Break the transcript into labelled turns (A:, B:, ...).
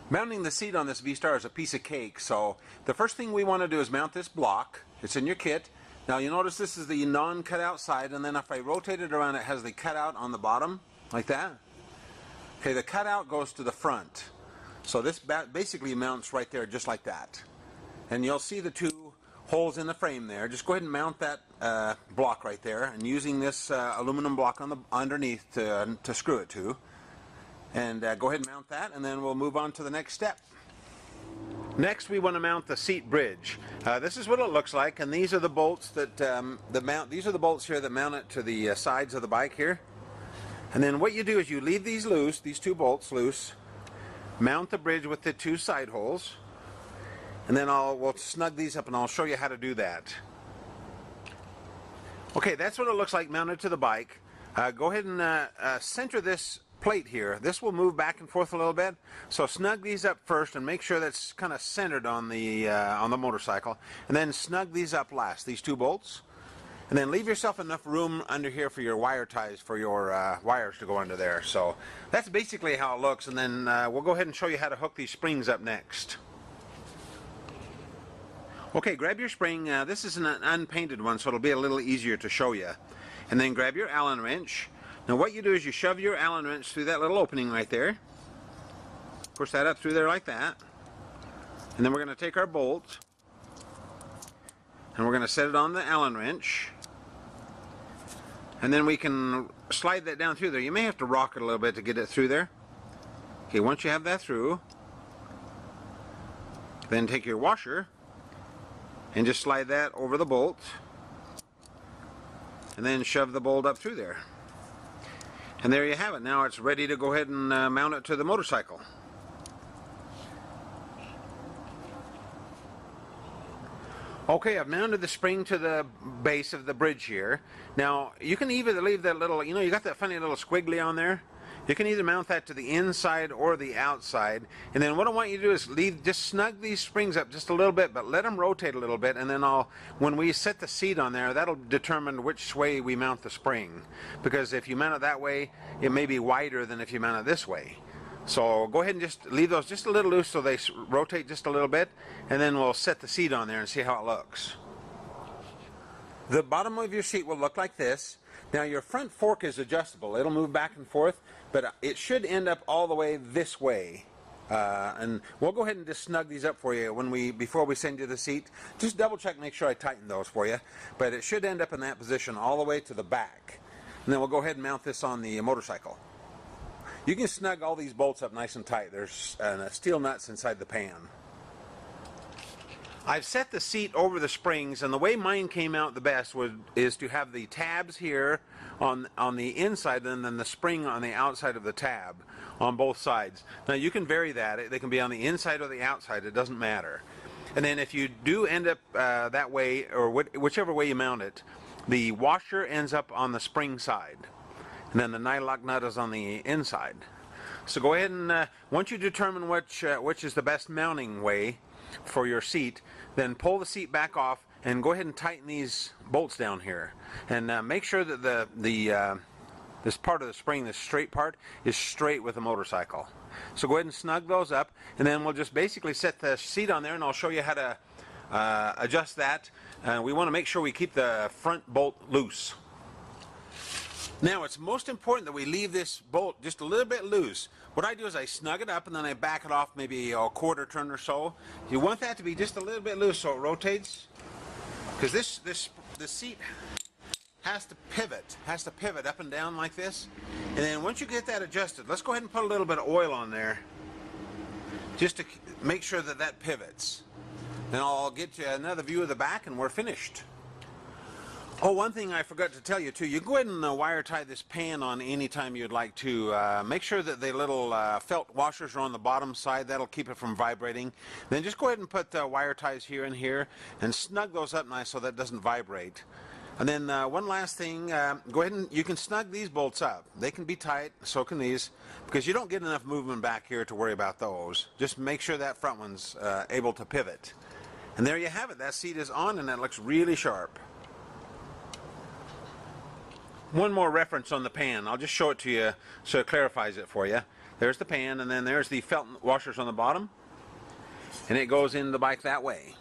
A: Mounting the seat on this V-Star is a piece of cake, so the first thing we want to do is mount this block. It's in your kit. Now you notice this is the non-cutout side, and then if I rotate it around, it has the cutout on the bottom, like that. Okay, the cutout goes to the front. So this basically mounts right there, just like that. And you'll see the two holes in the frame there. Just go ahead and mount that block right there, and using this aluminum block on the underneath to screw it to. And go ahead and mount that, and then we'll move on to the next step. Next, we want to mount the seat bridge. This is what it looks like, and these are the bolts that These are the bolts here that mount it to the sides of the bike here. And then what you do is you leave these loose, these two bolts loose. Mount the bridge with the two side holes, and then we'll snug these up, and I'll show you how to do that. Okay, that's what it looks like mounted to the bike. Go ahead and center this plate here. This will move back and forth a little bit, so snug these up first and make sure that's kind of centered on the motorcycle, and then snug these up last, these two bolts, and then leave yourself enough room under here for your wire ties, for your wires to go under there. So that's basically how it looks, and then we'll go ahead and show you how to hook these springs up next. Okay, grab your spring. This is an unpainted one, so it'll be a little easier to show you. And then grab your Allen wrench. Now what you do is you shove your Allen wrench through that little opening right there. Push that up through there like that. And then we're going to take our bolt, and we're going to set it on the Allen wrench. And then we can slide that down through there. You may have to rock it a little bit to get it through there. Okay, once you have that through, then take your washer and just slide that over the bolt, and then shove the bolt up through there. And there you have it. Now it's ready to go ahead and mount it to the motorcycle. Okay, I've mounted the spring to the base of the bridge here. Now you can either leave that little, you got that funny little squiggly on there? You can either mount that to the inside or the outside. And then what I want you to do is just snug these springs up just a little bit, but let them rotate a little bit, and then when we set the seat on there, that'll determine which way we mount the spring. Because if you mount it that way, it may be wider than if you mount it this way. So go ahead and just leave those just a little loose so they rotate just a little bit, and then we'll set the seat on there and see how it looks. The bottom of your seat will look like this. Now your front fork is adjustable. It'll move back and forth, but it should end up all the way this way. And we'll go ahead and just snug these up for you before we send you the seat. Just double check, make sure I tighten those for you. But it should end up in that position all the way to the back. And then we'll go ahead and mount this on the motorcycle. You can snug all these bolts up nice and tight. There's steel nuts inside the pan. I've set the seat over the springs, and the way mine came out the best is to have the tabs here on the inside, and then the spring on the outside of the tab on both sides. Now you can vary that. They can be on the inside or the outside. It doesn't matter. And then if you do end up that way, or whichever way you mount it, the washer ends up on the spring side, and then the nylock nut is on the inside. So go ahead and once you determine which is the best mounting way for your seat, then pull the seat back off and go ahead and tighten these bolts down here, and make sure that this part of the spring, this straight part, is straight with the motorcycle. So go ahead and snug those up, and then we'll just basically set the seat on there, and I'll show you how to adjust that. We want to make sure we keep the front bolt loose. Now it's most important that we leave this bolt just a little bit loose. What I do is I snug it up, and then I back it off maybe a quarter turn or so. You want that to be just a little bit loose so it rotates, because the seat has to pivot up and down like this. And then once you get that adjusted, let's go ahead and put a little bit of oil on there just to make sure that that pivots. Then I'll get you another view of the back, and we're finished. Oh, one thing I forgot to tell you too, you can go ahead and wire tie this pan on any time you'd like to. Make sure that the little felt washers are on the bottom side. That'll keep it from vibrating. Then just go ahead and put wire ties here and here and snug those up nice so that it doesn't vibrate. And then one last thing, go ahead and you can snug these bolts up. They can be tight, so can these, because you don't get enough movement back here to worry about those. Just make sure that front one's able to pivot. And there you have it. That seat is on, and that looks really sharp. one more reference on the pan. I'll just show it to you so it clarifies it for you. There's the pan, and then there's the felt washers on the bottom, and it goes in the bike that way.